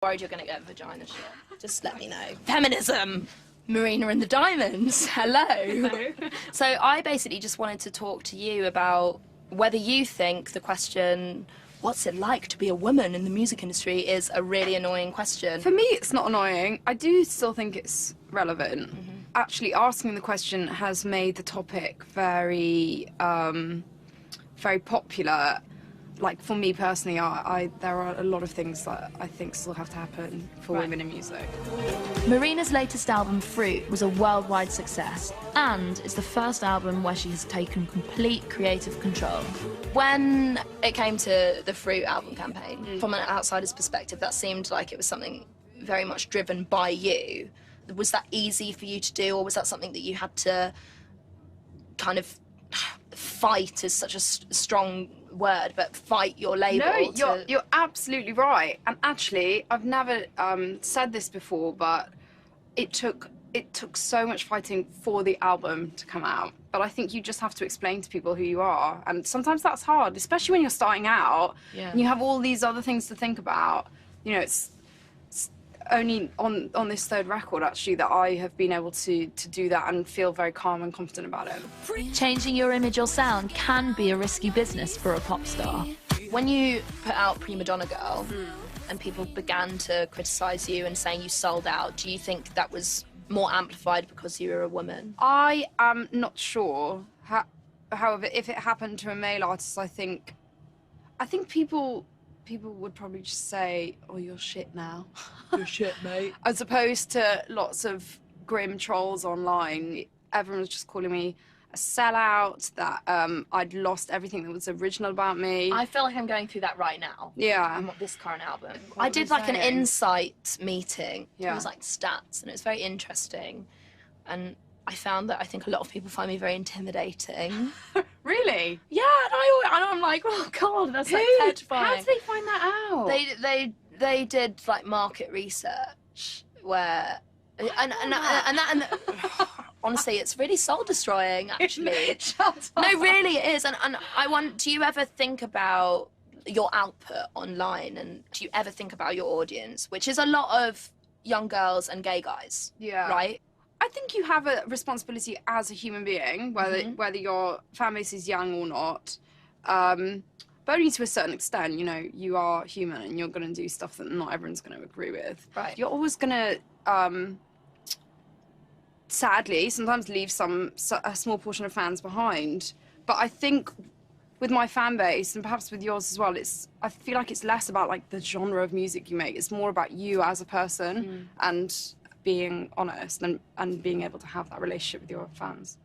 Worried you're going to get vagina shit. Just let me know. Feminism! Marina and the Diamonds, hello. Hello. So I basically just wanted to talk to you about whether you think the question, what's it like to be a woman in the music industry, is a really annoying question. For me, it's not annoying. I do still think it's relevant. Actually, asking the question has made the topic very, very popular. Like, for me personally, there are a lot of things that I think still have to happen for women in music. Marina's latest album, Fruit, was a worldwide success and is the first album where she has taken complete creative control. When it came to the Fruit album campaign, from an outsider's perspective, that seemed like it was something very much driven by you. Was that easy for you to do, or was that something that you had to kind of fight, is such a strong word, but fight your label? No, you're absolutely right. And actually, I've never said this before, but it took so much fighting for the album to come out. But I think you just have to explain to people who you are, and sometimes that's hard, especially when you're starting out. Yeah. And you have all these other things to think about. You know, it's only on this third record, actually, that I have been able to do that and feel very calm and confident about it. Changing your image or sound can be a risky business for a pop star. When you put out Prima Donna Girl and people began to criticise you and saying you sold out, do you think that was more amplified because you were a woman? I am not sure. However, if it happened to a male artist, I think people would probably just say, "Oh, you're shit now." You're shit, mate. As opposed to lots of grim trolls online. Everyone was just calling me a sellout, that I'd lost everything that was original about me. I feel like I'm going through that right now. Yeah. On this current album. What I are did they like an saying? insight meeting. Yeah. It was like stats, and it was very interesting. And I found that I think a lot of people find me very intimidating. Really? Yeah, and I'm like, oh God, that's like petrifying. How did they find that out? They did like market research where, and honestly, it's really soul destroying actually. Shut up. No, really it is. And I want, do you ever think about your output online, and do you ever think about your audience, which is a lot of young girls and gay guys? Yeah. Right? I think you have a responsibility as a human being, whether your fan base is young or not. But only to a certain extent. You know, you are human and you're going to do stuff that not everyone's going to agree with. Right. You're always going to, sadly, sometimes leave a small portion of fans behind. But I think with my fan base, and perhaps with yours as well, I feel like it's less about like the genre of music you make. It's more about you as a person and being honest and being able to have that relationship with your fans.